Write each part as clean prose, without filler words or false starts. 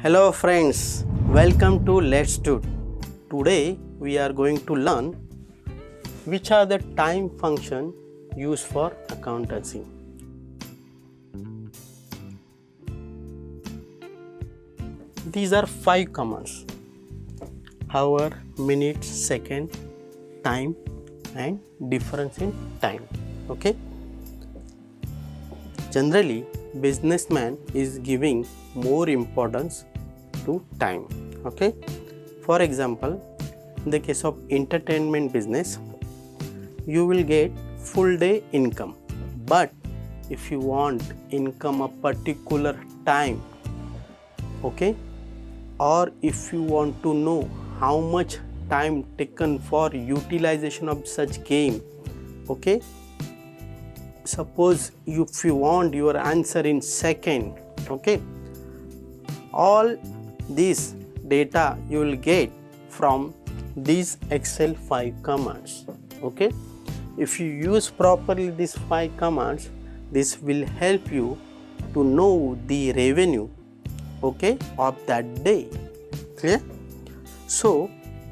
Hello friends, welcome to Let's Do. Today we are going to learn which are the time function used for accountancy. These are 5 commands: hour, minute, second, time and difference in time. Okay. Generally, businessman is giving more importance to time. Okay. For example, in the case of entertainment business, you will get full day income, but if you want income a particular time, okay, or if you want to know how much time taken for utilization of such game, okay, suppose if you want your answer in second, okay, all this data you will get from these Excel 5 commands. Okay, if you use properly these 5 commands, this will help you to know the revenue, okay, of that day. Clear? So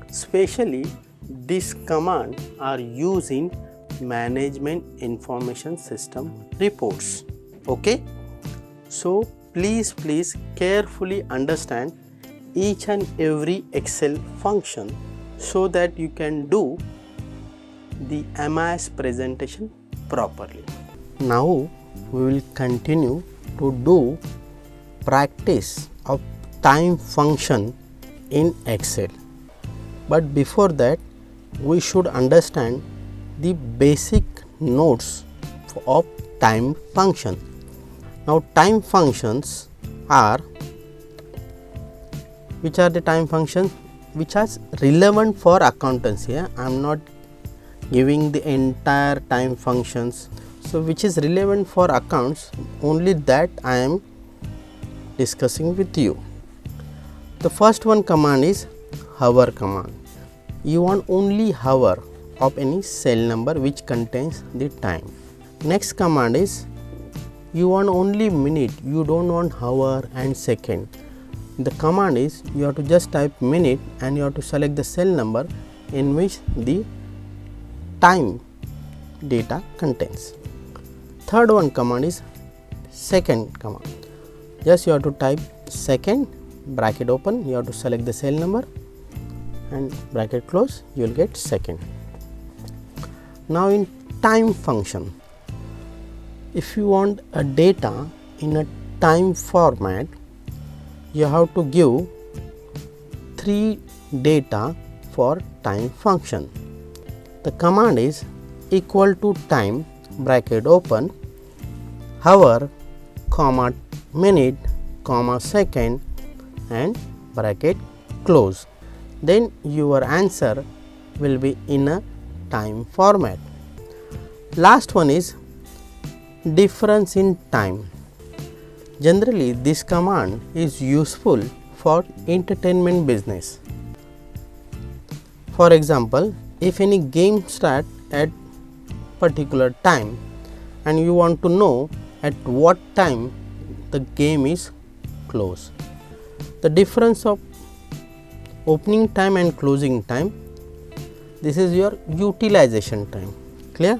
specially this command are used in management information system reports. Okay, so please carefully understand each and every Excel function so that you can do the MIS presentation properly. Now we will continue to do practice of time function in Excel, but before that we should understand the basic notes of time function. Now time functions are, which are the time functions which are relevant for accountancy. I am not giving the entire time functions, so which is relevant for accounts, only that I am discussing with you. The first one command is hour command. You want only hour of any cell number which contains the time. Next command is you want only minute, you don't want hour and second. The command is you have to just type minute and you have to select the cell number in which the time data contains. Third one command is second command. Just you have to type second, bracket open, you have to select the cell number and bracket close, you will get second. Now in time function, if you want a data in a time format, you have to give 3 data for time function. The command is equal to time, bracket open, hour, comma minute, comma second and bracket close. Then your answer will be in a time format. Last one is difference in time. Generally this command is useful for entertainment business. For example, if any game start at particular time and you want to know at what time the game is closed, the difference of opening time and closing time, this is your utilization time. Clear?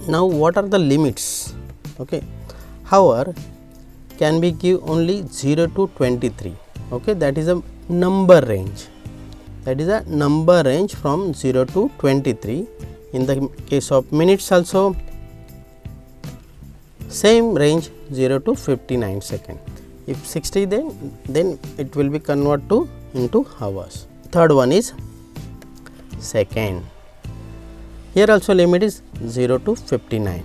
Now what are the limits? Okay, hour can be give only 0 to 23. Okay, that is a number range. That is a number range from 0 to 23. In the case of minutes also same range, 0 to 59 seconds. If 60, then it will be converted to into hours. Third one is second. Here also limit is 0 to 59.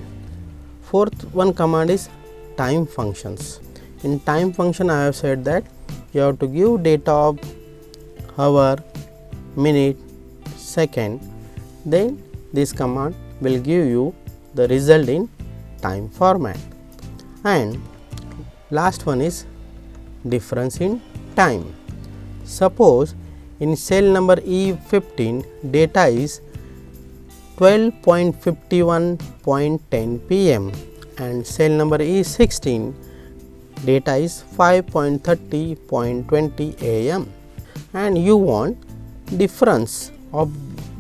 Fourth one command is time functions. In time function I have said that you have to give data of hour, minute, second, then this command will give you the result in time format. And last one is difference in time. Suppose in cell number E15 data is 12:51.10 pm and cell number E16 data is 5.30.20 am and you want difference of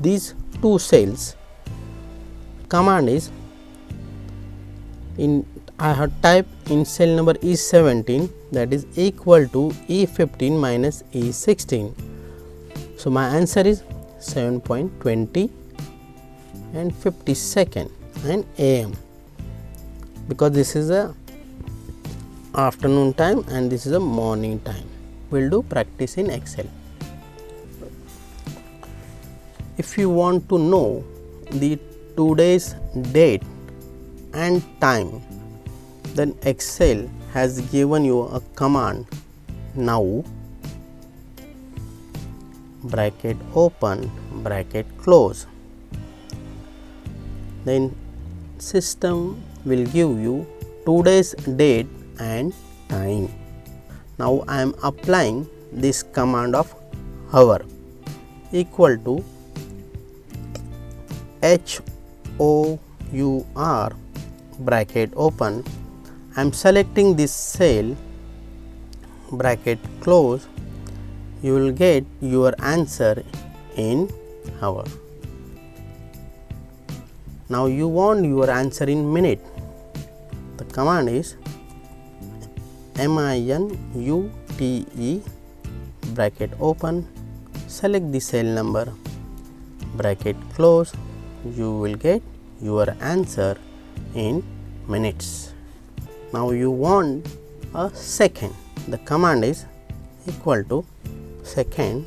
these two cells. Command is I have typed in cell number E17, that is equal to E15 minus E16. So my answer is 7.20 and 52nd and am, because this is a afternoon time and this is a morning time. We'll do practice in Excel. If you want to know the today's date and time, then Excel has given you a command now, bracket open, bracket close. Then system will give you today's date and time. Now I am applying this command of hour, equal to HOUR, bracket open. I am selecting this cell, bracket close. You will get your answer in hour. Now you want your answer in minute. The command is MINUTE, bracket open, select the cell number, bracket close. You will get your answer in minutes. Now you want a second. The command is equal to second,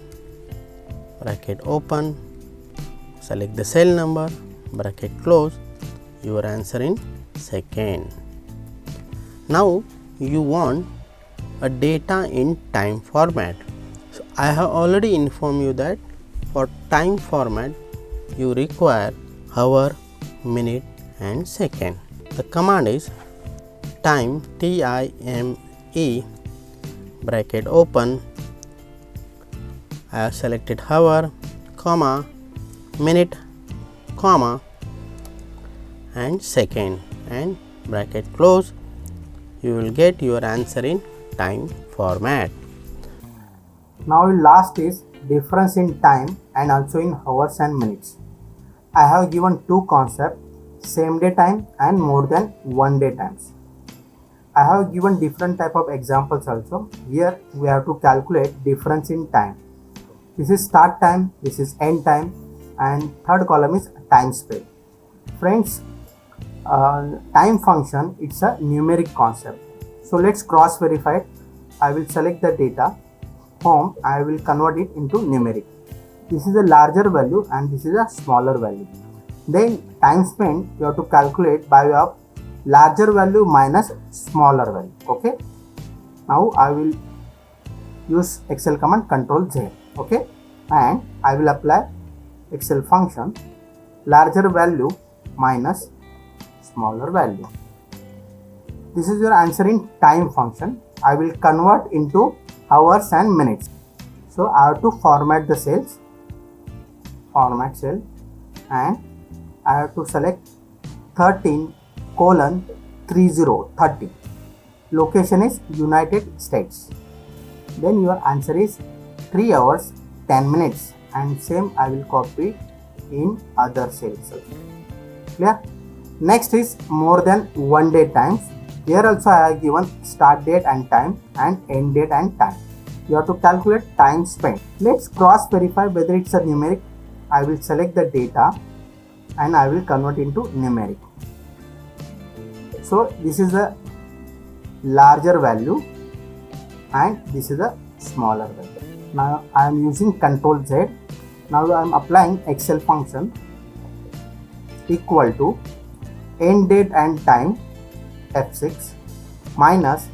bracket open, select the cell number, bracket close, your answer in second. Now you want a data in time format. So I have already informed you that for time format you require hour, minute and second. The command is time, TIME, bracket open. I have selected hour, comma, minute, comma and second and bracket close. You will get your answer in time format. Now last is difference in time and also in hours and minutes. I have given two concepts, same day time and more than one day times. I have given different type of examples also. Here we have to calculate difference in time. This is start time, this is end time, and third column is time spread. Friends, time function, it's a numeric concept. So let's cross verify it. I will select the data, home, I will convert it into numeric. This is a larger value and this is a smaller value. Then time spent you have to calculate by way of larger value minus smaller value. Okay. Now I will use Excel command Control Z. Okay, and I will apply Excel function larger value minus smaller value. This is your answer in time function. I will convert into hours and minutes. So I have to format the cells, format cell, and I have to select 13:30. Location is United States. Then your answer is 3 hours 10 minutes, and same I will copy in other cells. Clear? Next is more than one day times. Here also I have given start date and time and end date and time. You have to calculate time spent. Let's cross verify whether it's a numeric. I will select the data and I will convert into numeric. So this is a larger value and this is a smaller value. Now I am using Control Z. Now I am applying Excel function equal to end date and time F6 minus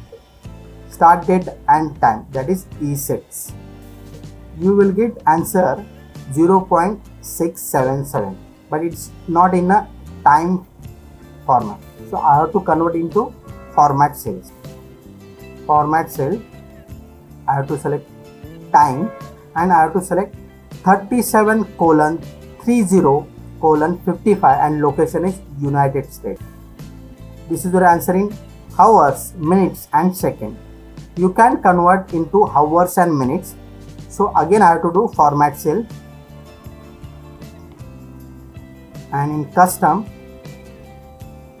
start date and time, that is E6. You will get answer 0.677, but it's not in a time format. So I have to convert into format cells. Format cell, I have to select time and I have to select 37:30:55 and location is United States. This is your answer in hours, minutes and second. You can convert into hours and minutes. So again I have to do format cell, and in custom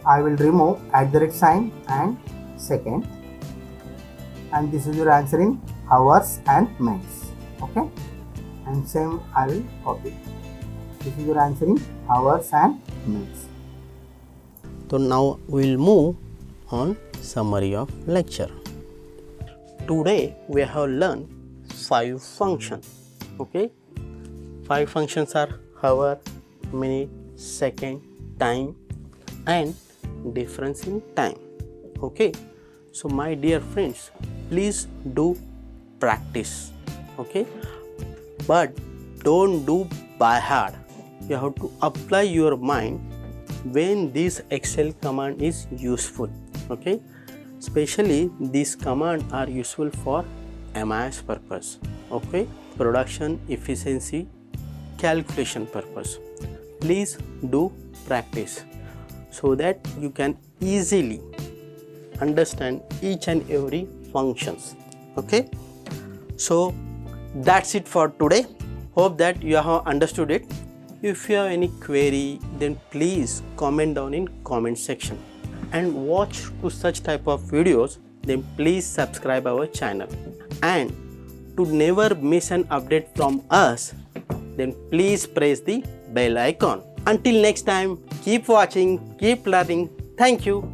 I will remove @ and second, and this is your answer in hours and minutes. Okay, and same I will copy. This is your answer in hours and minutes. So now we will move on summary of lecture. Today we have learned 5 functions. Okay, 5 functions are hour, minute, second, time and difference in time. Okay, so my dear friends, please do practice. Okay, but don't do by heart. You have to apply your mind when this Excel command is useful. Okay, especially these commands are useful for MIS purpose. Okay, production efficiency calculation purpose. Please do practice so that you can easily understand each and every functions. Okay, so that's it for today. Hope that you have understood it. If you have any query, then please comment down in comment section, and watch to such type of videos, then please subscribe our channel, and to never miss an update from us, then please press the bell icon. Until next time, keep watching, keep learning. Thank you.